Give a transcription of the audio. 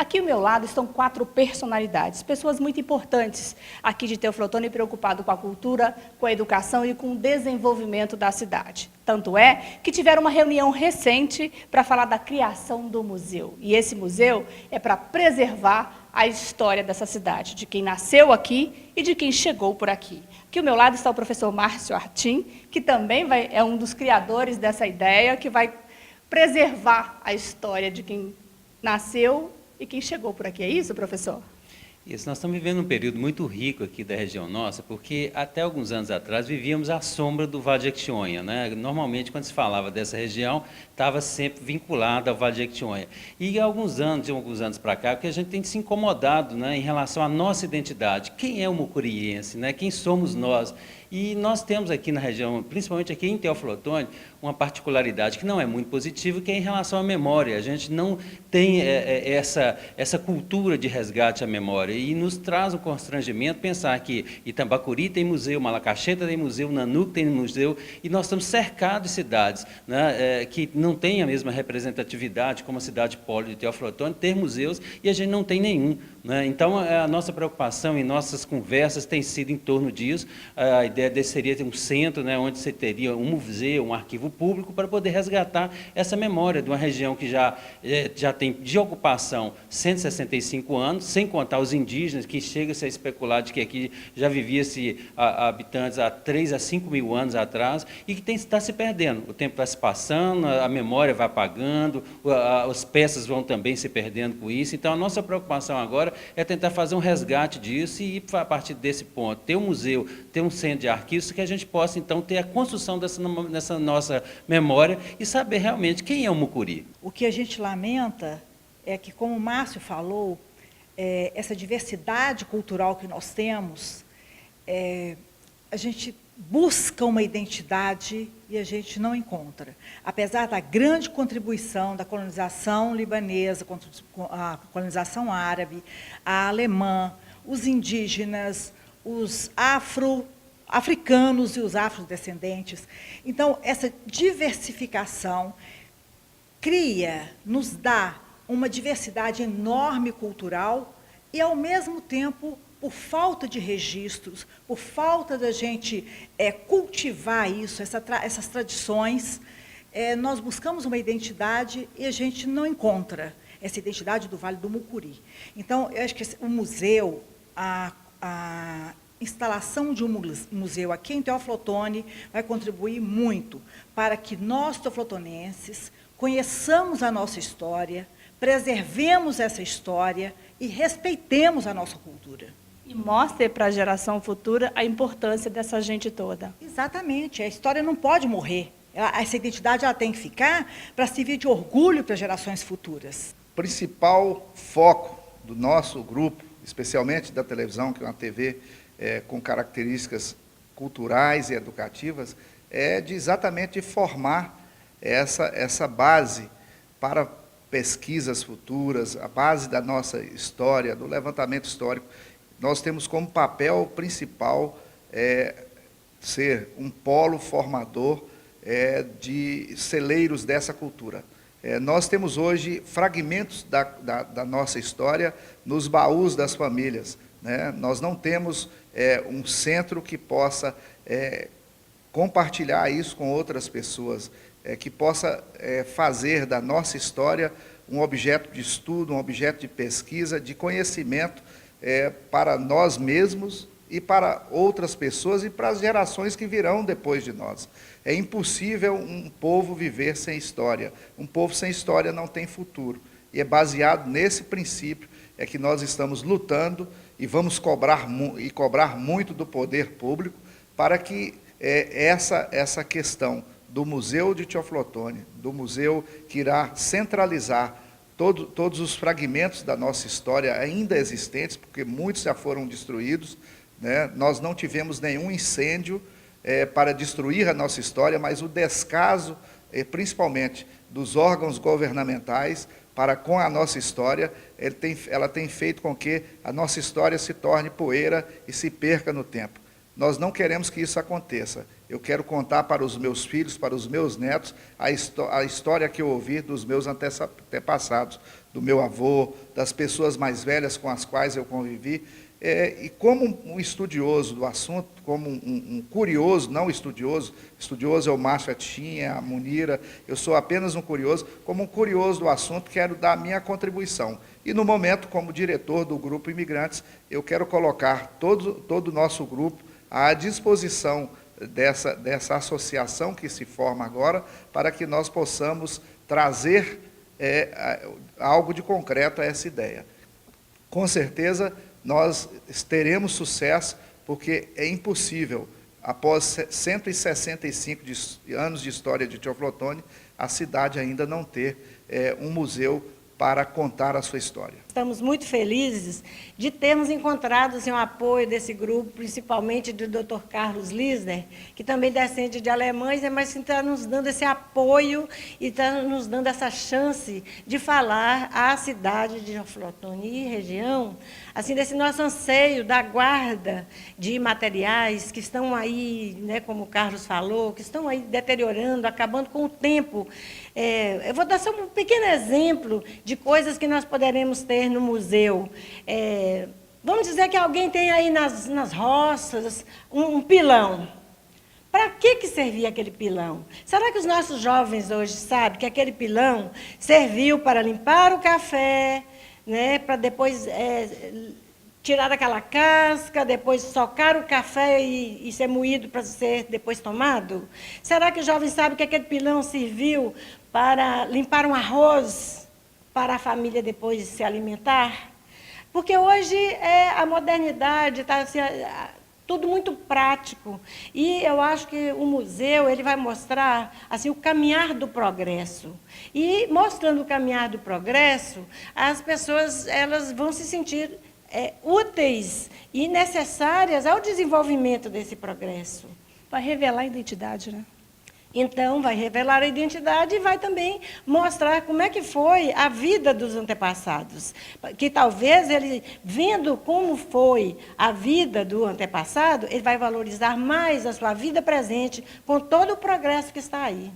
Aqui ao meu lado estão 4 personalidades, pessoas muito importantes aqui de Teoflotone, preocupado com a cultura, com a educação e com o desenvolvimento da cidade. Tanto é que tiveram uma reunião recente para falar da criação do museu. E esse museu é para preservar a história dessa cidade, de quem nasceu aqui e de quem chegou por aqui. Aqui ao meu lado está o professor Márcio Artim, que também é um dos criadores dessa ideia, que vai preservar a história de quem nasceu e quem chegou por aqui. É isso, professor? Isso, nós estamos vivendo um período muito rico aqui da região nossa, porque até alguns anos atrás vivíamos à sombra do Vale de Jequitinhonha, né? Normalmente, quando se falava dessa região, estava sempre vinculada ao Vale de Jequitinhonha. E há alguns anos para cá, porque a gente tem se incomodado, né, em relação à nossa identidade. Quem é o mucuriense, né? Quem somos nós? E nós temos aqui na região, principalmente aqui em Teoflotone, uma particularidade que não é muito positiva, que é em relação à memória. A gente não tem essa cultura de resgate à memória. E nos traz um constrangimento pensar que Itambacuri tem museu, Malacacheta tem museu, Nanuque tem museu, e nós estamos cercados de cidades, né, que não têm a mesma representatividade como a cidade polo de Teoflotone, ter museus, e a gente não tem nenhum. Né? Então, a nossa preocupação em nossas conversas tem sido em torno disso. A ideia desse seria ter um centro, né, onde você teria um museu, um arquivo público, para poder resgatar essa memória de uma região que já tem de ocupação 165 anos, sem contar os indígenas, que chega-se a especular de que aqui já vivia-se habitantes há 3 a 5 mil anos atrás, e que está se perdendo. O tempo está se passando, a memória vai apagando, as peças vão também se perdendo com isso. Então, a nossa preocupação agora é tentar fazer um resgate disso e, a partir desse ponto, ter um museu, ter um centro de arquivos, que a gente possa, então, ter a construção dessa nossa memória e saber realmente quem é o mucuri. O que a gente lamenta é que, como o Márcio falou, essa diversidade cultural que nós temos, a gente busca uma identidade e a gente não encontra. Apesar da grande contribuição da colonização libanesa, a colonização árabe, a alemã, os indígenas, os africanos e os afrodescendentes. Então, essa diversificação nos dá uma diversidade enorme cultural e, ao mesmo tempo, por falta de registros, por falta da gente cultivar isso, essas tradições, nós buscamos uma identidade e a gente não encontra essa identidade do Vale do Mucuri. Então, eu acho que o museu, a instalação de um museu aqui em Teoflotone vai contribuir muito para que nós, teoflotonenses, conheçamos a nossa história, preservemos essa história e respeitemos a nossa cultura. E mostre para a geração futura a importância dessa gente toda. Exatamente, a história não pode morrer. Essa identidade tem que ficar para servir de orgulho para gerações futuras. O principal foco do nosso grupo, especialmente da televisão, que é uma TV com características culturais e educativas, é exatamente de formar essa base para pesquisas futuras, a base da nossa história, do levantamento histórico. Nós temos como papel principal ser um polo formador de celeiros dessa cultura. Nós temos hoje fragmentos da nossa história nos baús das famílias, né? Nós não temos um centro que possa compartilhar isso com outras pessoas, que possa fazer da nossa história um objeto de estudo, um objeto de pesquisa, de conhecimento, para nós mesmos e para outras pessoas e para as gerações que virão depois de nós. É impossível um povo viver sem história. Um povo sem história não tem futuro. E é baseado nesse princípio que nós estamos lutando e vamos cobrar muito do poder público para que essa questão do Museu de Teoflotone, do museu que irá centralizar todos os fragmentos da nossa história ainda existentes, porque muitos já foram destruídos, né? Nós não tivemos nenhum incêndio para destruir a nossa história, mas o descaso, principalmente dos órgãos governamentais, para com a nossa história, ela tem feito com que a nossa história se torne poeira e se perca no tempo. Nós não queremos que isso aconteça. eu quero contar para os meus filhos, para os meus netos, a história que eu ouvi dos meus antepassados, do meu avô, das pessoas mais velhas com as quais eu convivi. E como um estudioso do assunto, como um curioso, não estudioso é o Márcio Atichinha, a Munira, eu sou apenas um curioso, como um curioso do assunto, quero dar a minha contribuição. E no momento, como diretor do Grupo Imigrantes, eu quero colocar todo o nosso grupo à disposição dessa associação que se forma agora, para que nós possamos trazer algo de concreto a essa ideia. Com certeza, nós teremos sucesso, porque é impossível, após 165 anos de história de Teoflotone, a cidade ainda não ter um museu para contar a sua história. Estamos muito felizes de termos encontrado o apoio desse grupo, principalmente do Dr. Carlos Lisner, que também descende de alemães, mas que está nos dando esse apoio e está nos dando essa chance de falar à cidade de Teoflotone e região, assim, desse nosso anseio da guarda de materiais que estão aí, né, como o Carlos falou, que estão aí deteriorando, acabando com o tempo. Eu vou dar só um pequeno exemplo de coisas que nós poderemos ter no museu. Vamos dizer que alguém tem aí nas roças um pilão. Para que servia aquele pilão? Será que os nossos jovens hoje sabem que aquele pilão serviu para limpar o café, né, para depois tirar aquela casca, depois socar o café e ser moído para ser depois tomado? Será que os jovens sabem que aquele pilão serviu para limpar um arroz para a família depois se alimentar? Porque hoje a modernidade está assim, tudo muito prático. E eu acho que o museu ele vai mostrar assim, o caminhar do progresso. E mostrando o caminhar do progresso, as pessoas elas vão se sentir úteis e necessárias ao desenvolvimento desse progresso. Vai revelar a identidade, né? Então, vai revelar a identidade e vai também mostrar como é que foi a vida dos antepassados. Que talvez ele, vendo como foi a vida do antepassado, ele vai valorizar mais a sua vida presente com todo o progresso que está aí.